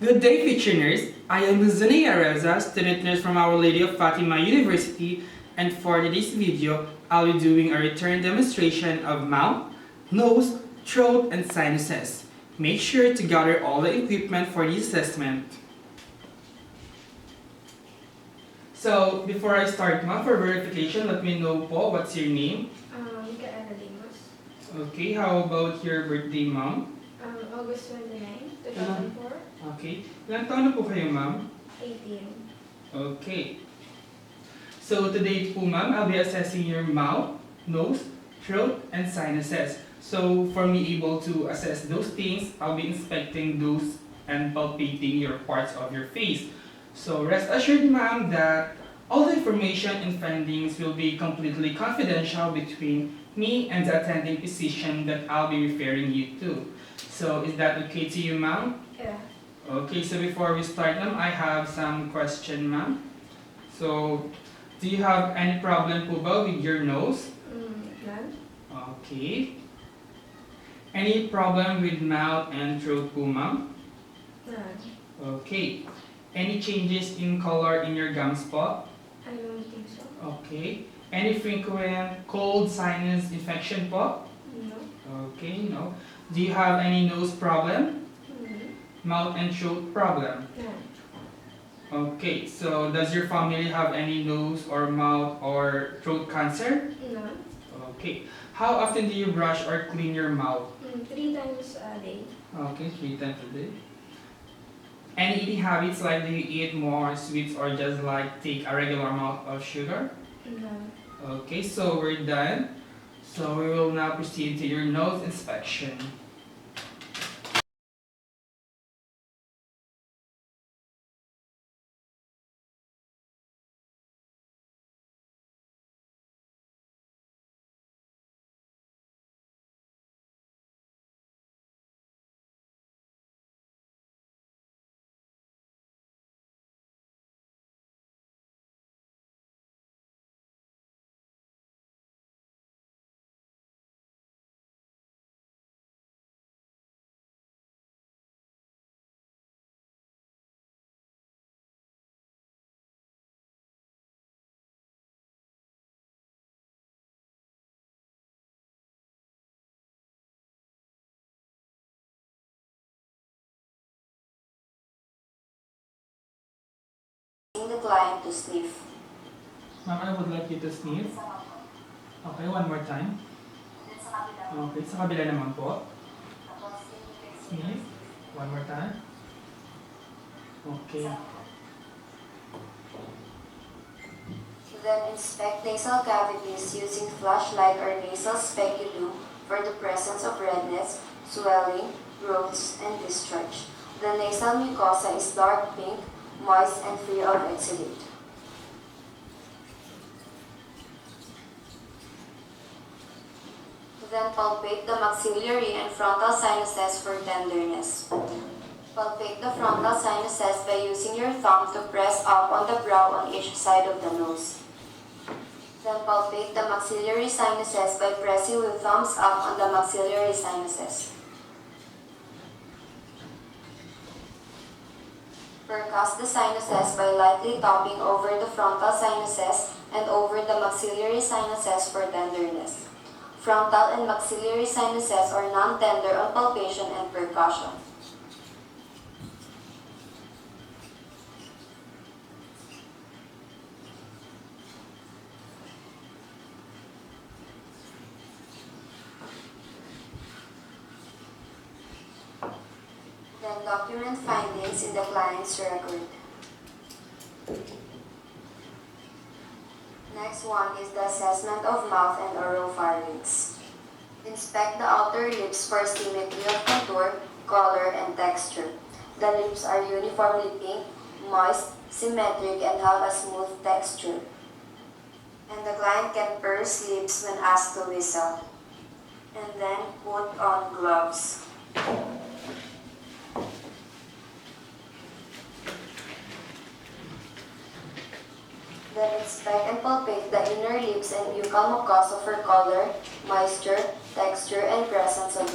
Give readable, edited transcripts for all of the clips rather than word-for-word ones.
Good day, future nurse. I am Zania Reza, student nurse from Our Lady of Fatima University, and for today's video, I'll be doing a return demonstration of mouth, nose, throat, and sinuses. Make sure to gather all the equipment for the assessment. So, before I start, ma'am, for verification, let me know po, what's your name? Okay, how about your birthday, ma'am? August 29, 2004. Okay. Ilang taon na po kayo, ma'am? 18. Okay. So today po, ma'am, I'll be assessing your mouth, nose, throat, and sinuses. So for me able to assess those things, I'll be inspecting those and palpating your parts of your face. So rest assured, ma'am, that all the information and findings will be completely confidential between me and the attending physician that I'll be referring you to. So is that okay to you, ma'am? Yeah. Okay, so before we start, ma'am, I have some question, ma'am. So, do you have any problem po ba with your nose? None. Okay. Any problem with mouth and throat po, ma'am? None. Okay. Any changes in color in your gums po? I don't think so. Okay. Any frequent cold sinus infection po? No. Okay, no. Do you have any nose problem? Mouth and throat problem? None. Okay, so does your family have any nose or mouth or throat cancer? None. Okay. How often do you brush or clean your mouth? 3 times a day. Okay, 3 times a day. Any eating habits, like do you eat more sweets or just like take a regular amount of sugar? None. Okay, so we're done. So we will now proceed to your nose inspection. The client to sniff. Ma'am, I would like you to sneeze. Okay, one more time. Okay, sa kabila naman po. Sneeze. One more time. Okay. Then inspect nasal cavities using flashlight or nasal speculum for the presence of redness, swelling, growths, and discharge. The nasal mucosa is dark pink, moist, and free of exudate. Then palpate the maxillary and frontal sinuses for tenderness. Palpate the frontal sinuses by using your thumb to press up on the brow on each side of the nose. Then palpate the maxillary sinuses by pressing with thumbs up on the maxillary sinuses. Percuss the sinuses by lightly tapping over the frontal sinuses and over the maxillary sinuses for tenderness. Frontal and maxillary sinuses are non-tender on palpation and percussion. Then document findings in the client's record. Next one is the assessment of mouth and oropharynx. Inspect the outer lips for symmetry of contour, color, and texture. The lips are uniformly pink, moist, symmetric, and have a smooth texture. And the client can purse lips when asked to whistle. And then put on gloves. Then inspect and palpate the inner lips and buccal mucosa for color, moisture, texture, and presence of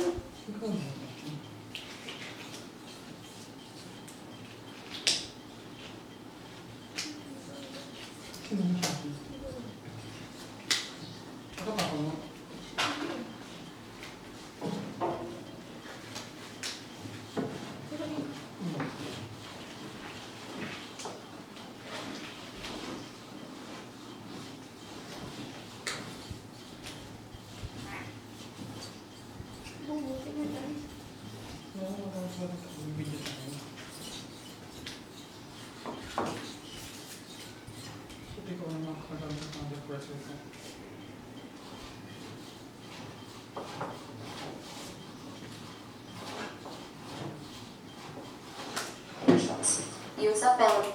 Use a pen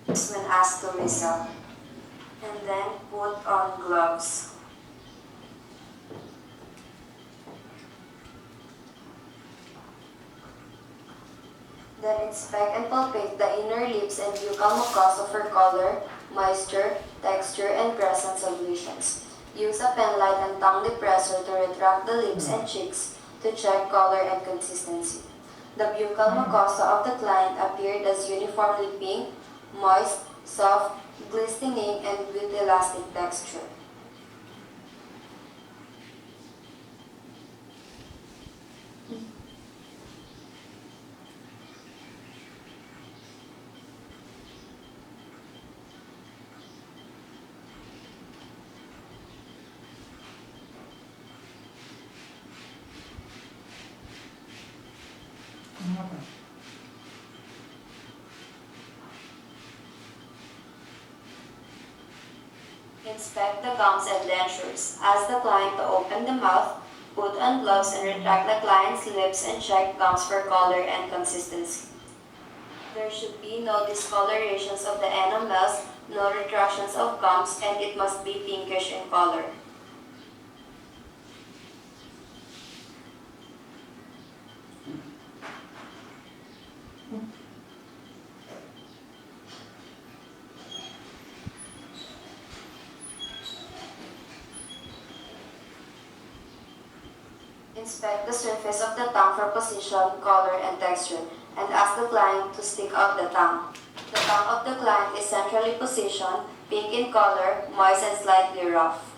when asked to whistle. And then put on gloves. Then inspect and palpate the inner lips and buccal mucosa for color, moisture, texture, and presence of lesions. Use a pen light and tongue depressor to retract the lips and cheeks to check color and consistency. The buccal mucosa of the client appeared as uniformly pink, moist, soft, glistening, and with elastic texture. Inspect the gums and dentures. Ask the client to open the mouth, put on gloves, and retract the client's lips and check gums for color and consistency. There should be no discolorations of the enamels, no retractions of gums, and it must be pinkish in color. Inspect the surface of the tongue for position, color, and texture, and ask the client to stick out the tongue. The tongue of the client is centrally positioned, pink in color, moist and slightly rough.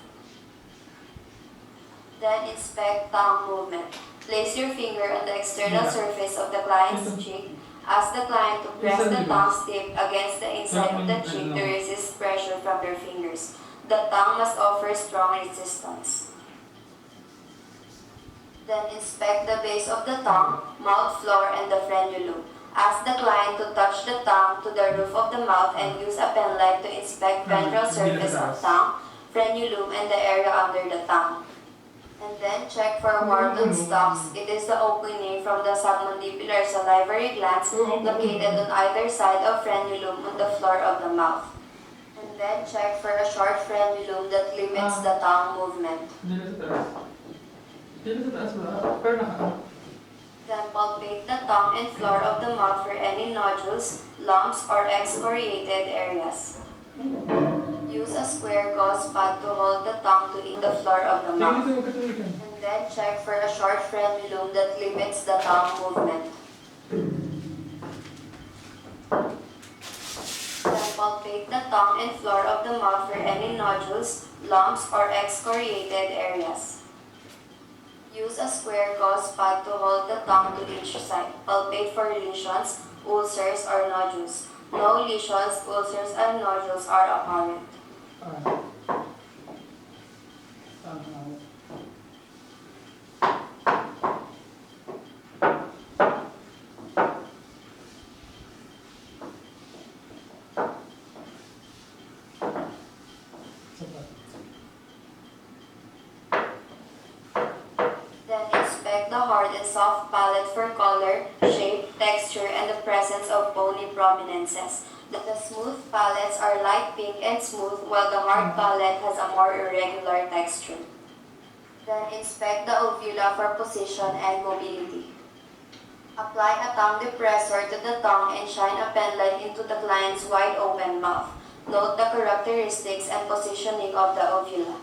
Then inspect tongue movement. Place your finger on the external surface of the client's cheek. Ask the client to press the tongue tip against the inside of the cheek to resist pressure from their fingers. The tongue must offer strong resistance. Then inspect the base of the tongue, mouth floor, and the frenulum. Ask the client to touch the tongue to the roof of the mouth and use a pen light to inspect ventral surface of tongue, frenulum, and the area under the tongue. And then check for Wharton stalks. It is the opening from the submandibular salivary glands located on either side of frenulum on the floor of the mouth. And then check for a short frenulum that limits the tongue movement. Dito sa taas ba? Pero naka... Then palpate the tongue and floor of the mouth for any nodules, lumps, or excoriated areas. Use a square gauze pad to hold the tongue to the floor of the mouth. And then check for a short frenulum that limits the tongue movement. Then palpate the tongue and floor of the mouth for any nodules, lumps, or excoriated areas. Use a square gauze pad to hold the tongue to each side. Palpate for lesions, ulcers, or nodules. No lesions, ulcers, and nodules are apparent. Then inspect the hard and soft palate for color, shape, texture, and the presence of bony prominences. The smooth palates are light pink and smooth, while the hard palate has a more irregular texture. Then inspect the uvula for position and mobility. Apply a tongue depressor to the tongue and shine a pen light into the client's wide open mouth. Note the characteristics and positioning of the uvula.